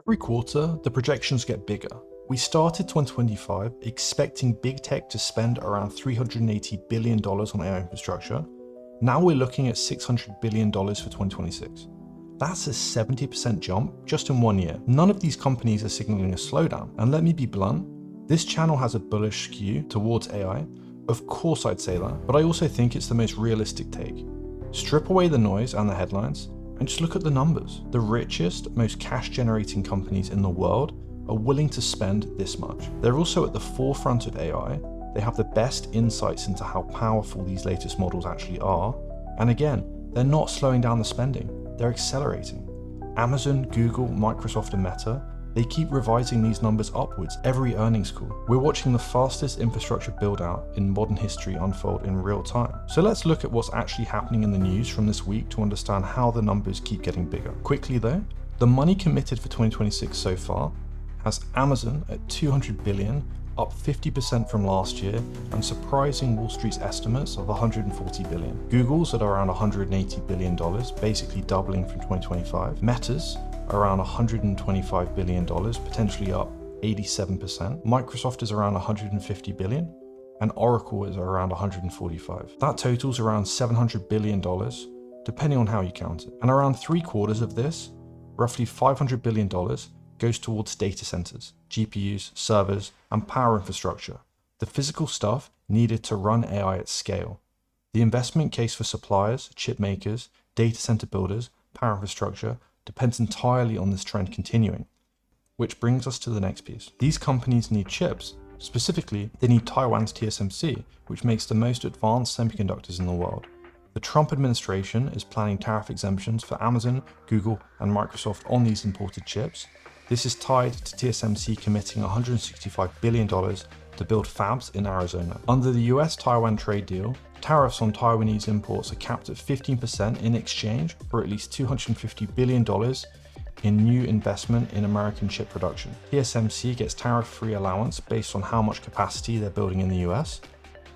Every quarter, the projections get bigger. We started 2025 expecting big tech to spend around $380 billion on AI infrastructure. Now we're looking at $600 billion for 2026. That's a 70% jump just in 1 year. None of these companies are signaling a slowdown. And let me be blunt, this channel has a bullish skew towards AI. Of course I'd say that, but I also think it's the most realistic take. Strip away the noise and the headlines, and just look at the numbers. The richest, most cash-generating companies in the world are willing to spend this much. They're also at the forefront of AI. They have the best insights into how powerful these latest models actually are. And again, they're not slowing down the spending, they're accelerating. Amazon, Google, Microsoft, and Meta, they keep revising these numbers upwards every earnings call. We're watching the fastest infrastructure build-out in modern history unfold in real time. So let's look at what's actually happening in the news from this week to understand how the numbers keep getting bigger. Quickly though, the money committed for 2026 so far has Amazon at $200 billion, up 50% from last year and surprising Wall Street's estimates of $140 billion. Google's at around $180 billion, basically doubling from 2025. Meta's around $125 billion, potentially up 87%. Microsoft is around $150 billion, and Oracle is around $145. That totals around $700 billion, depending on how you count it. And around 3/4 of this, roughly $500 billion, goes towards data centers, GPUs, servers, and power infrastructure, the physical stuff needed to run AI at scale. The investment case for suppliers, chip makers, data center builders, power infrastructure depends entirely on this trend continuing. Which brings us to the next piece. These companies need chips. Specifically, they need Taiwan's TSMC, which makes the most advanced semiconductors in the world. The Trump administration is planning tariff exemptions for Amazon, Google, and Microsoft on these imported chips. This is tied to TSMC committing $165 billion to build fabs in Arizona. Under the US-Taiwan trade deal, tariffs on Taiwanese imports are capped at 15% in exchange for at least $250 billion in new investment in American chip production. TSMC gets tariff-free allowance based on how much capacity they're building in the US,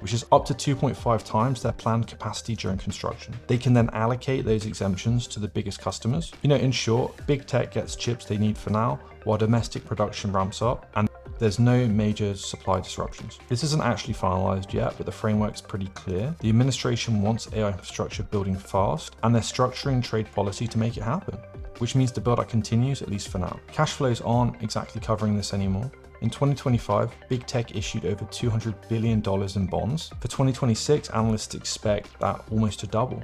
which is up to 2.5 times their planned capacity during construction. They can then allocate those exemptions to the biggest customers. In short, big tech gets chips they need for now, while domestic production ramps up, and there's no major supply disruptions. This isn't actually finalized yet, but the framework's pretty clear. The administration wants AI infrastructure building fast, and they're structuring trade policy to make it happen, which means the build-out continues, at least for now. Cash flows aren't exactly covering this anymore. In 2025, big tech issued over $200 billion in bonds. For 2026, analysts expect that almost to double,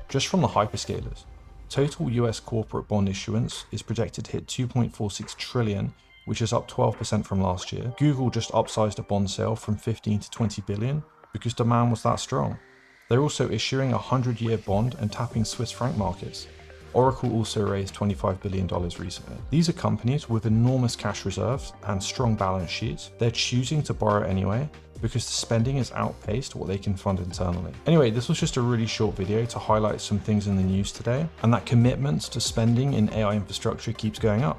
just from the hyperscalers. Total US corporate bond issuance is projected to hit $2.46 trillion, which is up 12% from last year. Google just upsized a bond sale from 15 to 20 billion because demand was that strong. They're also issuing a 100-year bond and tapping Swiss franc markets. Oracle also raised $25 billion recently. These are companies with enormous cash reserves and strong balance sheets. They're choosing to borrow anyway because the spending has outpaced what they can fund internally. Anyway, this was just a really short video to highlight some things in the news today, and that commitments to spending in AI infrastructure keeps going up.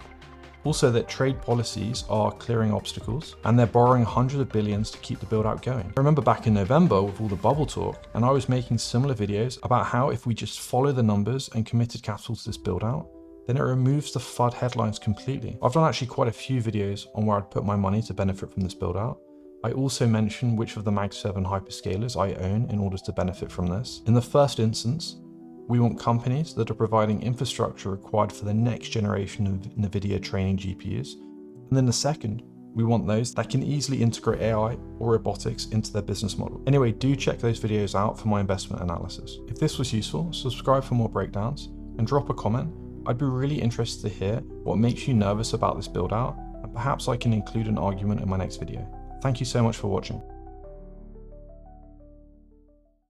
Also that trade policies are clearing obstacles, and they're borrowing hundreds of billions to keep the build out going. I remember back in November with all the bubble talk, and I was making similar videos about how if we just follow the numbers and committed capital to this build out, then it removes the FUD headlines completely. I've done actually quite a few videos on where I'd put my money to benefit from this build out. I also mentioned which of the Mag 7 hyperscalers I own in order to benefit from this. In the first instance, we want companies that are providing infrastructure required for the next generation of Nvidia training GPUs. And then the second, we want those that can easily integrate AI or robotics into their business model. Anyway, do check those videos out for my investment analysis. If this was useful, subscribe for more breakdowns and drop a comment. I'd be really interested to hear what makes you nervous about this build out, and perhaps I can include an argument in my next video. Thank you so much for watching.